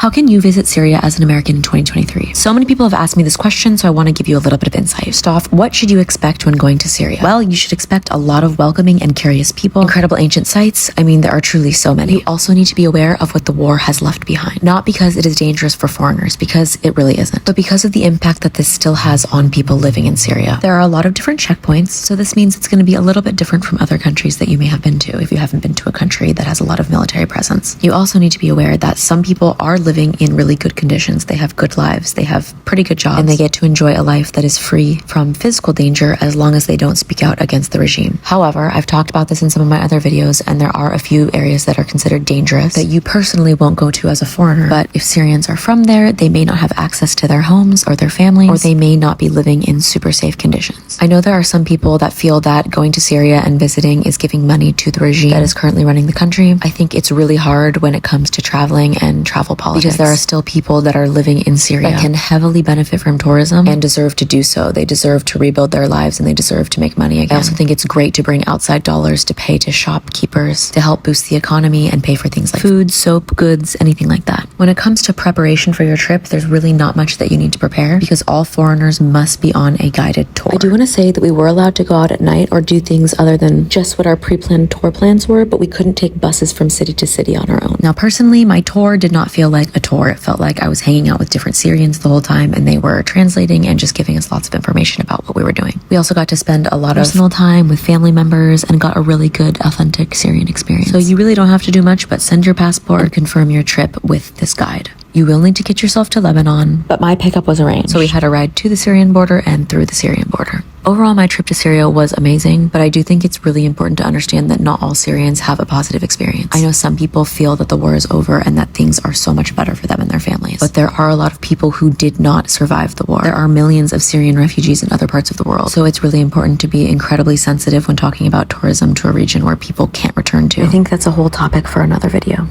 How can you visit Syria as an American in 2023? So many people have asked me this question, so I want to give you a little bit of insight. First off, what should you expect when going to Syria? Well, you should expect a lot of welcoming and curious people, incredible ancient sites. I mean, there are truly so many. You also need to be aware of what the war has left behind. Not because it is dangerous for foreigners, because it really isn't, but because of the impact that this still has on people living in Syria. There are a lot of different checkpoints, so this means it's going to be a little bit different from other countries that you may have been to if you haven't been to a country that has a lot of military presence. You also need to be aware that some people are living in really good conditions. They have good lives, they have pretty good jobs, and they get to enjoy a life that is free from physical danger as long as they don't speak out against the regime. However, I've talked about this in some of my other videos, and there are a few areas that are considered dangerous that you personally won't go to as a foreigner. But if Syrians are from there, they may not have access to their homes or their families, or they may not be living in super safe conditions. I know there are some people that feel that going to Syria and visiting is giving money to the regime that is currently running the country. I think it's really hard when it comes to traveling and travel politics, because there are still people that are living in Syria that can heavily benefit from tourism and deserve to do so. They deserve to rebuild their lives and they deserve to make money again. I also think it's great to bring outside dollars to pay to shopkeepers to help boost the economy and pay for things like food, soap, goods, anything like that. When it comes to preparation for your trip, there's really not much that you need to prepare because all foreigners must be on a guided tour. I do want to say that we were allowed to go out at night or do things other than just what our pre-planned tour plans were, but we couldn't take buses from city to city on our own. Now, personally, my tour did not feel like a tour. It felt like I was hanging out with different Syrians the whole time, and they were translating and just giving us lots of information about what we were doing. We also got to spend a lot of personal time with family members and got a really good, authentic Syrian experience. So you really don't have to do much but send your passport and confirm your trip with this guide. You will need to get yourself to Lebanon, but my pickup was arranged, so we had a ride to the Syrian border and through the Syrian border. Overall, my trip to Syria was amazing, but I do think it's really important to understand that not all Syrians have a positive experience. I know some people feel that the war is over and that things are so much better for them and their families, but there are a lot of people who did not survive the war. There are millions of Syrian refugees in other parts of the world, so it's really important to be incredibly sensitive when talking about tourism to a region where people can't return to. I think that's a whole topic for another video.